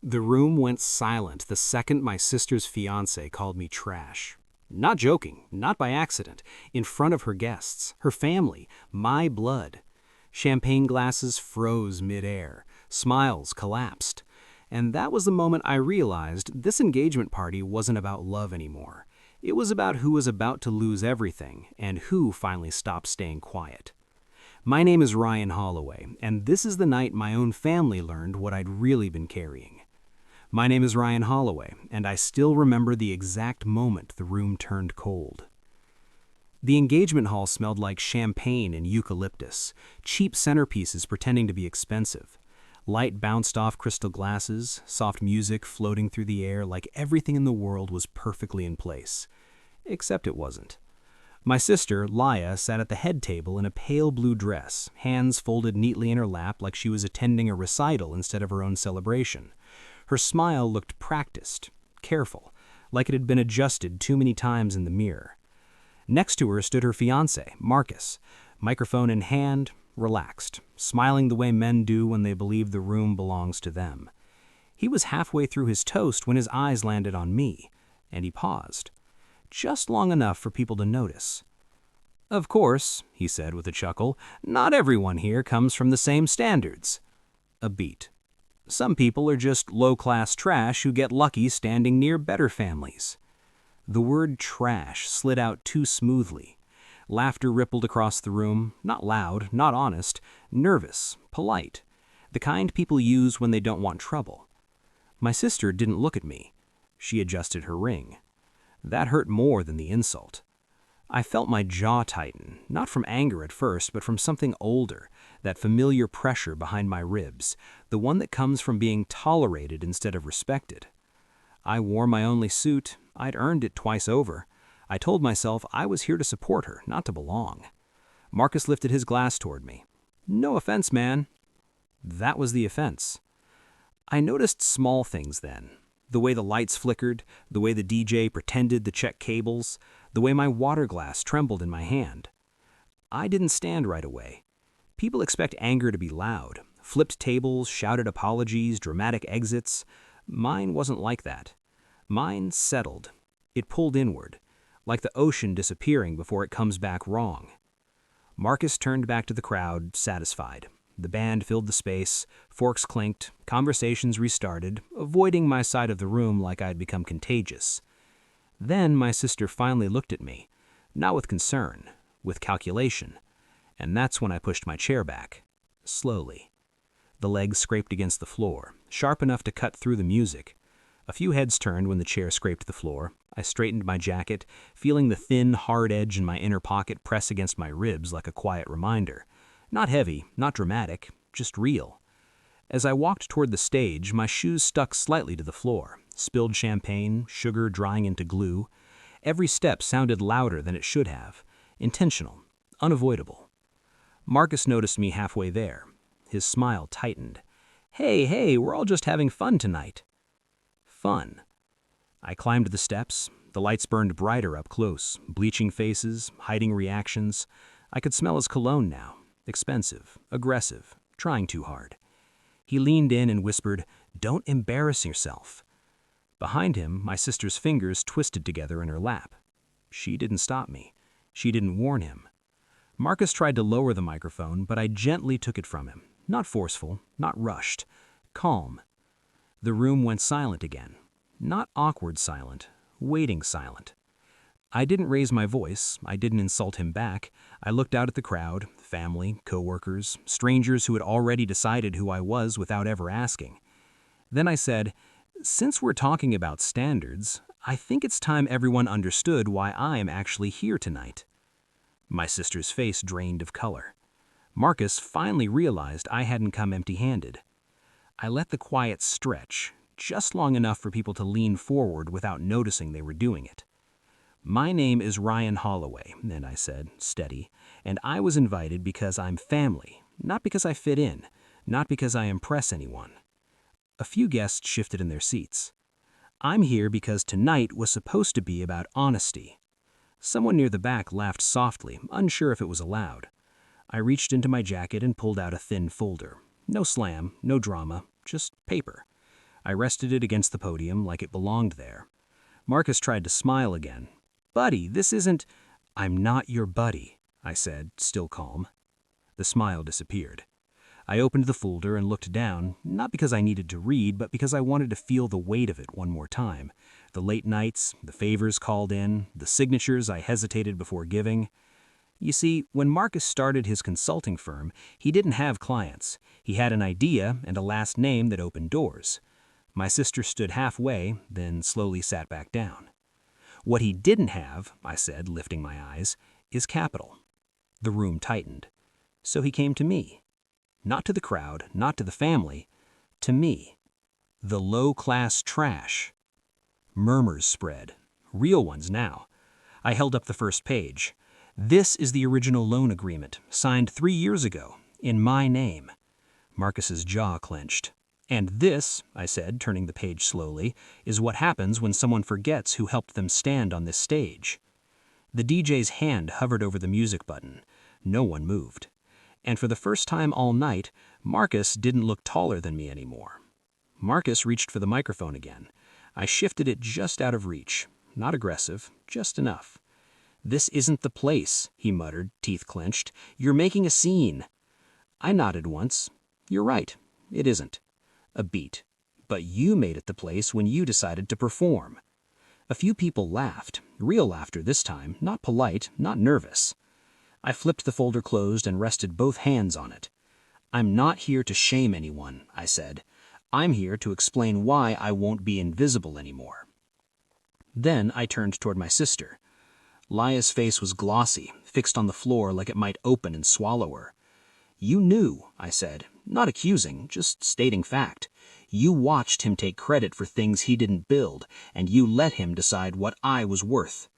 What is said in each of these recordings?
The room went silent the second my sister's fiancé called me trash. Not joking, not by accident, in front of her guests, her family, my blood. Champagne glasses froze midair, smiles collapsed. And that was the moment I realized this engagement party wasn't about love anymore. It was about who was about to lose everything and who finally stopped staying quiet. My name is Ryan Holloway, and this is the night my own family learned what I'd really been carrying. My name is Ryan Holloway, and I still remember the exact moment the room turned cold. The engagement hall smelled like champagne and eucalyptus, cheap centerpieces pretending to be expensive. Light bounced off crystal glasses, soft music floating through the air like everything in the world was perfectly in place. Except it wasn't. My sister, Laya, sat at the head table in a pale blue dress, hands folded neatly in her lap like she was attending a recital instead of her own celebration. Her smile looked practiced, careful, like it had been adjusted too many times in the mirror. Next to her stood her fiancé, Marcus, microphone in hand, relaxed, smiling the way men do when they believe the room belongs to them. He was halfway through his toast when his eyes landed on me, and he paused, just long enough for people to notice. "Of course," he said with a chuckle, "not everyone here comes from the same standards." A beat. "Some people are just low-class trash who get lucky standing near better families." The word trash slid out too smoothly. Laughter rippled across the room, not loud, not honest, nervous, polite, the kind people use when they don't want trouble. My sister didn't look at me. She adjusted her ring. That hurt more than the insult. I felt my jaw tighten, not from anger at first, but from something older, that familiar pressure behind my ribs, the one that comes from being tolerated instead of respected. I wore my only suit. I'd earned it twice over. I told myself I was here to support her, not to belong. Marcus lifted his glass toward me. "No offense, man." That was the offense. I noticed small things then. The way the lights flickered, the way the DJ pretended to check cables, the way my water glass trembled in my hand. I didn't stand right away. People expect anger to be loud, flipped tables, shouted apologies, dramatic exits. Mine wasn't like that. Mine settled. It pulled inward, like the ocean disappearing before it comes back wrong. Marcus turned back to the crowd, satisfied. The band filled the space, forks clinked, conversations restarted, avoiding my side of the room like I'd become contagious. Then my sister finally looked at me, not with concern, with calculation. And that's when I pushed my chair back, slowly. The legs scraped against the floor, sharp enough to cut through the music. A few heads turned when the chair scraped the floor. I straightened my jacket, feeling the thin, hard edge in my inner pocket press against my ribs like a quiet reminder. Not heavy, not dramatic, just real. As I walked toward the stage, my shoes stuck slightly to the floor, spilled champagne, sugar drying into glue. Every step sounded louder than it should have, intentional, unavoidable. Marcus noticed me halfway there. His smile tightened. Hey, we're all just having fun tonight." Fun. I climbed the steps. The lights burned brighter up close, bleaching faces, hiding reactions. I could smell his cologne now. Expensive, aggressive, trying too hard. He leaned in and whispered, "Don't embarrass yourself." Behind him, my sister's fingers twisted together in her lap. She didn't stop me. She didn't warn him. Marcus tried to lower the microphone, but I gently took it from him. Not forceful, not rushed. Calm. The room went silent again. Not awkward silent, waiting silent. I didn't raise my voice. I didn't insult him back. I looked out at the crowd, family, coworkers, strangers who had already decided who I was without ever asking. Then I said, "Since we're talking about standards, I think it's time everyone understood why I am actually here tonight." My sister's face drained of color. Marcus finally realized I hadn't come empty-handed. I let the quiet stretch, just long enough for people to lean forward without noticing they were doing it. "My name is Ryan Holloway," and I said, steady, "and I was invited because I'm family, not because I fit in, not because I impress anyone." A few guests shifted in their seats. "I'm here because tonight was supposed to be about honesty." Someone near the back laughed softly, unsure if it was allowed. I reached into my jacket and pulled out a thin folder. No slam, no drama, just paper. I rested it against the podium like it belonged there. Marcus tried to smile again. "Buddy, this isn't—" "I'm not your buddy," I said, still calm. The smile disappeared. I opened the folder and looked down, not because I needed to read, but because I wanted to feel the weight of it one more time. The late nights, the favors called in, the signatures I hesitated before giving. You see, when Marcus started his consulting firm, he didn't have clients. He had an idea and a last name that opened doors. My sister stood halfway, then slowly sat back down. "What he didn't have," I said, lifting my eyes, "is capital." The room tightened. So he came to me. Not to the crowd, not to the family. To me. The low-class trash. Murmurs spread. Real ones now. I held up the first page. "This is the original loan agreement, signed 3 years ago, in my name." Marcus's jaw clenched. "And this," I said, turning the page slowly, "is what happens when someone forgets who helped them stand on this stage." The DJ's hand hovered over the music button. No one moved. And for the first time all night, Marcus didn't look taller than me anymore. Marcus reached for the microphone again. I shifted it just out of reach. Not aggressive, just enough. "This isn't the place," he muttered, teeth clenched. "You're making a scene." I nodded once. "You're right, it isn't." A beat. "But you made it the place when you decided to perform." A few people laughed, real laughter this time, not polite, not nervous. I flipped the folder closed and rested both hands on it. "I'm not here to shame anyone," I said. "I'm here to explain why I won't be invisible anymore." Then I turned toward my sister. Laya's face was glossy, fixed on the floor like it might open and swallow her. "You knew," I said, not accusing, just stating fact. "You watched him take credit for things he didn't build, and you let him decide what I was worth."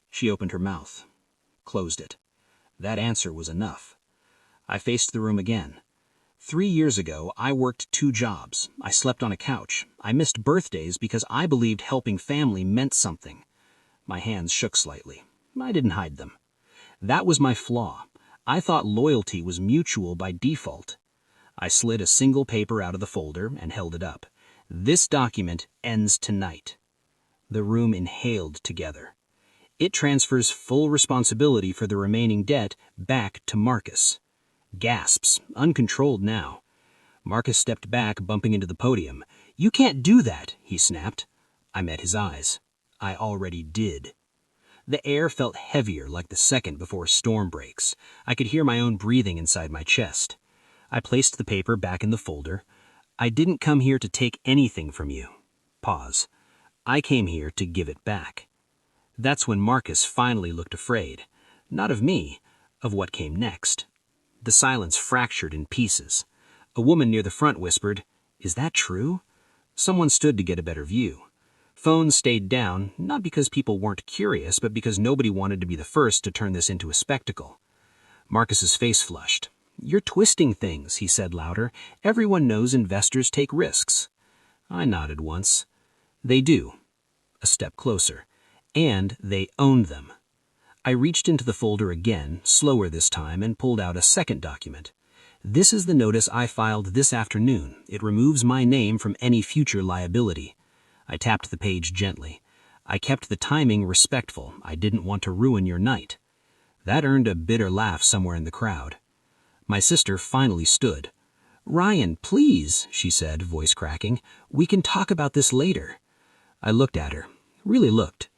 She opened her mouth, closed it. That answer was enough. I faced the room again. 3 years ago, I worked 2 jobs. I slept on a couch. I missed birthdays because I believed helping family meant something. My hands shook slightly. I didn't hide them. That was my flaw. I thought loyalty was mutual by default. I slid a single paper out of the folder and held it up. "This document ends tonight." The room inhaled together. "It transfers full responsibility for the remaining debt back to Marcus." Gasps, uncontrolled now. Marcus stepped back, bumping into the podium. "You can't do that," he snapped. I met his eyes. I already did. The air felt heavier, like the second before a storm breaks. I could hear my own breathing inside my chest. I placed the paper back in the folder. "I didn't come here to take anything from you." Pause. "I came here to give it back." That's when Marcus finally looked afraid. Not of me, of what came next. The silence fractured in pieces. A woman near the front whispered, "Is that true?" Someone stood to get a better view. Phones stayed down, not because people weren't curious, but because nobody wanted to be the first to turn this into a spectacle. Marcus's face flushed. "You're twisting things," he said louder. "Everyone knows investors take risks." I nodded once. "They do." A step closer. "And they own them." I reached into the folder again, slower this time, and pulled out a second document. "This is the notice I filed this afternoon. It removes my name from any future liability." I tapped the page gently. "I kept the timing respectful. I didn't want to ruin your night." That earned a bitter laugh somewhere in the crowd. My sister finally stood. "Ryan, please," she said, voice cracking. "We can talk about this later." I looked at her. Really looked.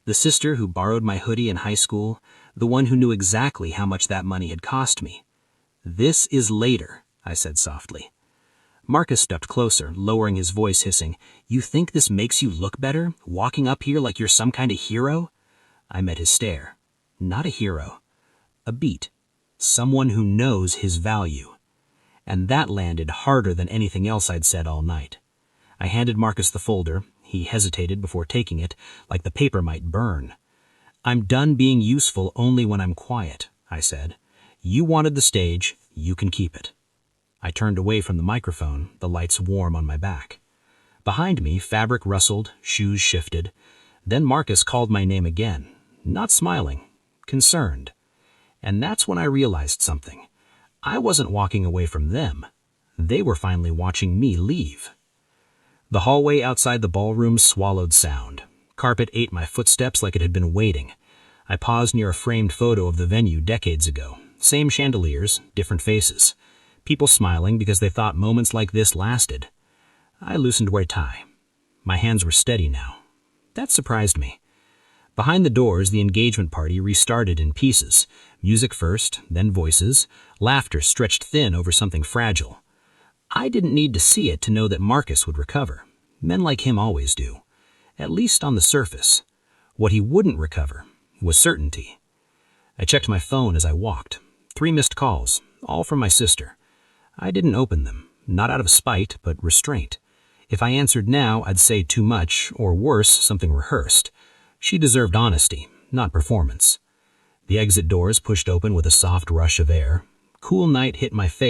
The sister who borrowed my hoodie in high school, the one who knew exactly how much that money had cost me. "This is later," I said softly. Marcus stepped closer, lowering his voice, hissing, "You think this makes you look better, walking up here like you're some kind of hero?" I met his stare. Not a hero. A beat. Someone who knows his value. And that landed harder than anything else I'd said all night. I handed Marcus the folder. He hesitated before taking it, like the paper might burn. "I'm done being useful only when I'm quiet," I said. "You wanted the stage, you can keep it." I turned away from the microphone, the lights warm on my back. Behind me, fabric rustled, shoes shifted. Then Marcus called my name again, not smiling, concerned. And that's when I realized something. I wasn't walking away from them. They were finally watching me leave. The hallway outside the ballroom swallowed sound. Carpet ate my footsteps like it had been waiting. I paused near a framed photo of the venue decades ago. Same chandeliers, different faces. People smiling because they thought moments like this lasted. I loosened my tie. My hands were steady now. That surprised me. Behind the doors, the engagement party restarted in pieces. Music first, then voices. Laughter stretched thin over something fragile. I didn't need to see it to know that Marcus would recover. Men like him always do. At least on the surface. What he wouldn't recover was certainty. I checked my phone as I walked. 3 missed calls, all from my sister. I didn't open them, not out of spite, but restraint. If I answered now, I'd say too much, or worse, something rehearsed. She deserved honesty, not performance. The exit doors pushed open with a soft rush of air. Cool night hit my face.